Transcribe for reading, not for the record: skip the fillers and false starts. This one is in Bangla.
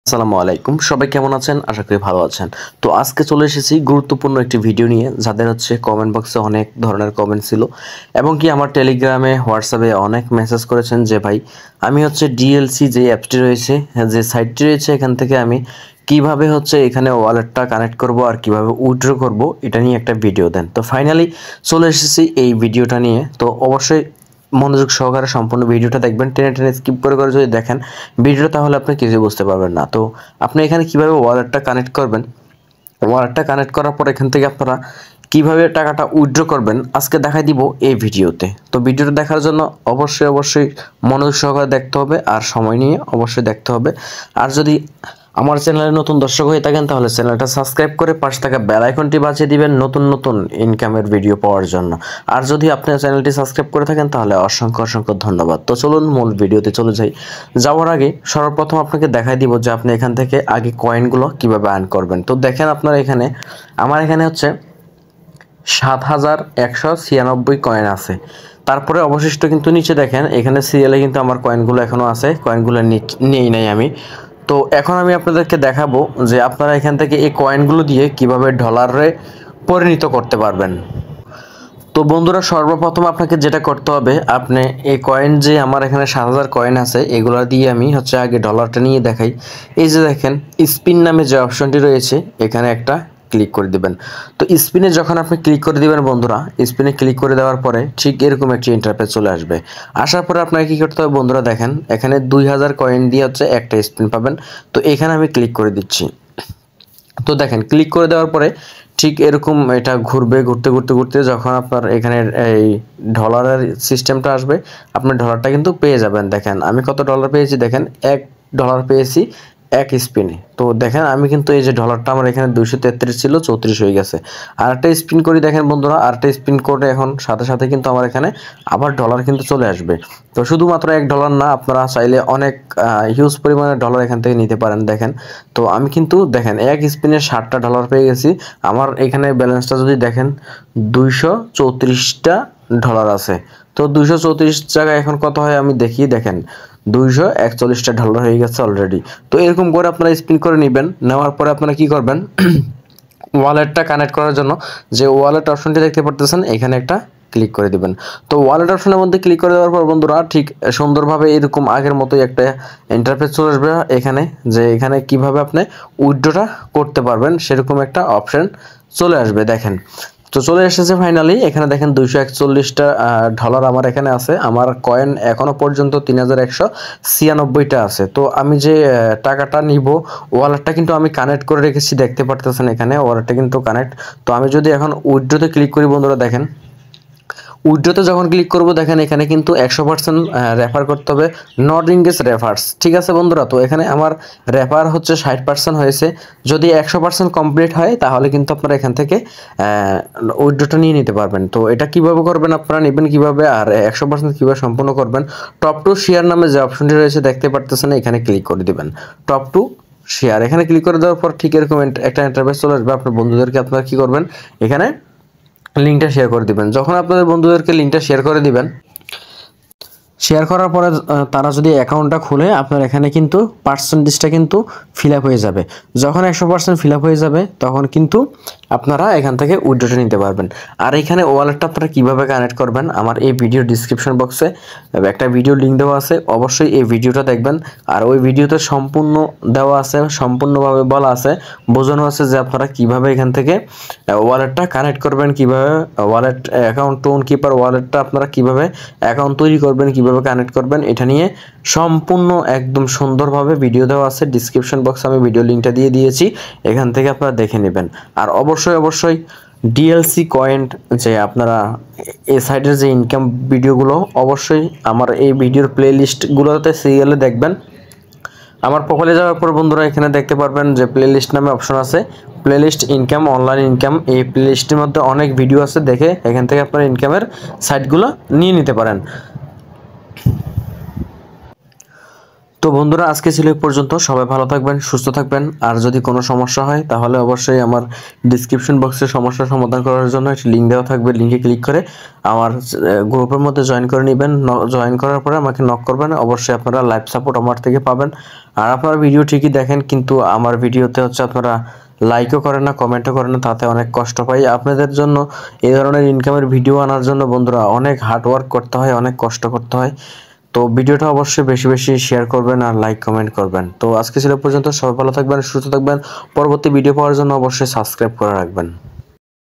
আসসালামু আলাইকুম, সবাই কেমন আছেন? আশা করি ভালো আছেন। তো আজকে চলে এসেছি গুরুত্বপূর্ণ একটি ভিডিও নিয়ে, যাদের কমেন্ট বক্সে অনেক ধরনের কমেন্ট ছিল এবং কি আমার টেলিগ্রামে হোয়াটসঅ্যাপে অনেক মেসেজ করেছেন যে ভাই আমি ডিএলসি যে অ্যাপটি রয়েছে, যে সাইটটি রয়েছে, এখান থেকে আমি কিভাবে এখানে ওয়ালেটটা কানেক্ট করব আর কিভাবে উইথড্র করব এটা নিয়ে একটা ভিডিও দেন। তো ফাইনালি চলে এসেছি এই ভিডিওটা নিয়ে। তো অবশ্যই মনোযোগ সহকারে সম্পূর্ণ ভিডিওটা দেখবেন, টেনে টেনে স্কিপ করে করে যদি দেখেন ভিডিওটা, তাহলে আপনি কিছুই বুঝতে পারবেন না। তো আপনি এখানে কিভাবে ওয়ালেটটা কানেক্ট করবেন, ওয়ালেটটা কানেক্ট করার পর এখান থেকে আপনারা কিভাবে টাকাটা উইথড্র করবেন আজকে দেখাই দিব এই ভিডিওতে। তো ভিডিওটা দেখার জন্য অবশ্যই মনোযোগ সহকারে দেখতে হবে আর সময় নিয়ে অবশ্যই দেখতে হবে। আর যদি আমার চ্যানেলে নতুন দর্শক হয়ে থাকেন তাহলে চ্যানেলটা সাবস্ক্রাইব করে পাশে থাকা বেল আইকনটি বাজিয়ে দিবেন নতুন নতুন ইনকামের ভিডিও পাওয়ার জন্য। আর যদি আপনি চ্যানেলটি সাবস্ক্রাইব করে থাকেন তাহলে অসংখ্য ধন্যবাদ। তো চলুন মূল ভিডিওতে চলে যাই। যাওয়ার আগে সর্বপ্রথম আপনাকে দেখাই দিব যে আপনি এখান থেকে আগে কয়েনগুলো কিভাবে আর্ন করবেন। তো দেখেন আপনার এখানে, আমার এখানে 7196 কয়েন আছে। তারপরে অবশিষ্ট কিন্তু নিচে দেখেন এখানে সিরিয়ালে কিন্তু আমার কয়েনগুলো এখনও আছে, কয়েনগুলো নেই নাই আমি। তো এখন আমি আপনাদেরকে দেখাবো যে আপনারা এখান থেকে এই কয়েনগুলো দিয়ে কিভাবে ডলারে পরিণত করতে পারবেন। তো বন্ধুরা, সর্বপ্রথম আপনাকে যেটা করতে হবে, আপনি এই কয়েন যে আমার এখানে 7000 কয়েন আছে, এগুলো দিয়ে আমি আগে ডলারটা নিয়ে দেখাই। এই যে দেখেন স্পিন নামে যে অপশনটি রয়েছে, এখানে একটা ক্লিক করে দিবেন। তো স্পিনে যখন আপনি ক্লিক করে দিবেন বন্ধুরা, স্পিনে ক্লিক করে দেওয়ার পরে ঠিক এরকম একটি ইন্টারফেস চলে আসবে। আসার পরে আপনাকে কী করতে হবে বন্ধুরা, দেখেন এখানে 2000 কয়েন দিয়ে একটা স্পিন পাবেন। তো এখানে আমি ক্লিক করে দিচ্ছি। তো দেখেন ক্লিক করে দেওয়ার পরে ঠিক এরকম এটা ঘুরবে, ঘুরতে যখন আপনার এখানে এই ডলারের সিস্টেমটা আসবে, আপনার ডলারটা কিন্তু পেয়ে যাবেন। দেখেন আমি কত ডলার পেয়েছি, দেখেন $1 পেয়েছি এক স্পিনে। তো দেখেন আমি কিন্তু এই যে ডলারটা আমার এখানে 233 ছিল, 34 হয়ে গেছে। আর একটা স্পিন করি দেখেন বন্ধুরা, আর একটা স্পিন করে এখন সাথে কিন্তু আমার এখানে আবার ডলার কিন্তু চলে আসবে। তো শুধুমাত্র $1 না, আপনারা চাইলে অনেক হিউজ পরিমাণে ডলার এখান থেকে নিতে পারেন। দেখেন তো আমি কিন্তু দেখেন এক স্পিনে $60 পেয়ে গেছি। আমার এখানে ব্যালেন্সটা যদি দেখেন $234 আছে। তো 234 জায়গায় এখন কত হয় আমি দেখি, দেখেন $241 হয়ে গেছে অলরেডি। তো এরকম করে আপনারা স্পিন করে নেবেন। নেওয়ার পরে আপনারা কি করবেন, ওয়ালেটটা কানেক্ট করার জন্য যে ওয়ালেট অপশনটি দেখতে পারতেছেন, এখানে একটা ক্লিক করে দিবেন। তো ওয়ালেট অপশনের মধ্যে ক্লিক করে দেওয়ার পর বন্ধুরা ঠিক সুন্দরভাবে এরকম আগের মতোই একটা ইন্টারফেস চলে আসবে এখানে, যে এখানে কিভাবে আপনি উইথড্রটা করতে পারবেন সেরকম একটা অপশন চলে আসবে। দেখেন তো চলে এসেছে ফাইনালি। এখানে দেখেন $241টা ডলার আমার এখানে আছে। আমার কয়েন এখনো পর্যন্ত 3196টা আছে। তো আমি যে টাকাটা নিব, ওয়ালেটটা কিন্তু আমি কানেক্ট করে রেখেছি, দেখতে পারতেছেন এখানে ওয়ালেটটা কিন্তু কানেক্ট। তো আমি যদি এখন উইথড্রতে ক্লিক করি বন্ধুরা, দেখেন উইথড্রতে যখন ক্লিক করব, দেখেন এখানে কিন্তু 100% রেফার করতে হবে, নট ইংগেজ রেফার্স। ঠিক আছে বন্ধুরা, তো এখানে আমার রেফার 60% হয়েছে। যদি 100% কমপ্লিট হয় তাহলে কিন্তু আপনারা এখান থেকে উইথড্রটা নিয়ে নিতে পারবেন। তো এটা কিভাবে করবেন, আপনারা নেবেন কিভাবে আর 100% কীভাবে সম্পূর্ণ করবেন, টপ টু শেয়ার নামে যে অপশনটি রয়েছে দেখতে পারতেছেন, এখানে ক্লিক করে দেবেন টপ টু শেয়ার। এখানে ক্লিক করে দেওয়ার পর ঠিক এরকম একটা ইন্টারফেস চলে আসবে। আপনার বন্ধুদেরকে আপনারা কী করবেন, এখানে লিঙ্কটা শেয়ার করে দিবেন। যখন আপনাদের বন্ধুদেরকে লিঙ্কটা শেয়ার করে দিবেন, শেয়ার করার পরে তারা যদি অ্যাকাউন্টটা খুলে, আপনার এখানে কিন্তু পার্সেন্টেজটা কিন্তু ফিল আপ হয়ে যাবে। যখন 100% ফিল আপ হয়ে যাবে তখন কিন্তু আপনারা এখান থেকে উইথড্রটা নিতে পারবেন। আর এখানে ওয়ালেটটা আপনারা কীভাবে কানেক্ট করবেন, আমার এই ভিডিও ডিসক্রিপশন বক্সে একটা ভিডিও লিঙ্ক দেওয়া আছে, অবশ্যই এই ভিডিওটা দেখবেন। আর ওই ভিডিওতে সম্পূর্ণ দেওয়া আছে, সম্পূর্ণভাবে বলা আছে, বোঝানো আছে যে আপনারা কিভাবে এখান থেকে ওয়ালেটটা কানেক্ট করবেন, কিভাবে ওয়ালেট অ্যাকাউন্ট টোন কিপার ওয়ালেটটা আপনারা কিভাবে অ্যাকাউন্ট তৈরি করবেন, কিভাবে কানেক্ট করবেন, এটা নিয়ে সম্পূর্ণ একদম সুন্দরভাবে ভিডিও দেওয়া আছে। ডিসক্রিপশন বক্সে আমি ভিডিও লিঙ্কটা দিয়ে দিয়েছি, এখান থেকে আপনারা দেখে নেবেন। আর অবশ্যই ডিএলসি কয়েন যে আপনারা এই সাইডের যে ইনকাম ভিডিওগুলো, অবশ্যই আমার এই ভিডিওর প্লে লিস্টগুলোতে সিরিয়ালে দেখবেন। আমার প্রোফাইলে যাওয়ার পর বন্ধুরা এখানে দেখতে পারবেন যে প্লেলিস্ট নামে অপশন আছে, প্লেলিস্ট ইনকাম, অনলাইন ইনকাম। এই প্লেলিস্টের মধ্যে অনেক ভিডিও আছে, দেখে এখান থেকে আপনারা ইনকামের সাইটগুলো নিয়ে নিতে পারেন। তো বন্ধুরা আজকে ছিল এই পর্যন্ত। সবাই ভালো থাকবেন, সুস্থ থাকবেন। আর যদি কোনো সমস্যা হয় তাহলে অবশ্যই আমার ডিসক্রিপশন বক্সে সমস্যার সমাধান করার জন্য একটি লিঙ্ক দেওয়া থাকবে, লিঙ্কে ক্লিক করে আমার গ্রুপের মধ্যে জয়েন করে নেবেন। জয়েন করার পরে আমাকে নক করবেন, অবশ্যই আপনারা লাইভ সাপোর্ট আমার থেকে পাবেন। আর আপনারা ভিডিও ঠিকই দেখেন, কিন্তু আমার ভিডিওতে হচ্ছে আপনারা লাইকও করেন না, কমেন্টও করেন না, তাতে অনেক কষ্ট পাই। আপনাদের জন্য এই ধরনের ইনকামের ভিডিও আনার জন্য বন্ধুরা অনেক হার্ড ওয়ার্ক করতে হয়, অনেক কষ্ট করতে হয়। তো ভিডিওটা অবশ্যই বেশি বেশি শেয়ার করবেন আর লাইক কমেন্ট করবেন। তো আজকে ছিল পর্যন্ত, সবাই ভালো থাকবেন, সুস্থ থাকবেন। পরবর্তী ভিডিও পাওয়ার জন্য অবশ্যই সাবস্ক্রাইব করে রাখবেন।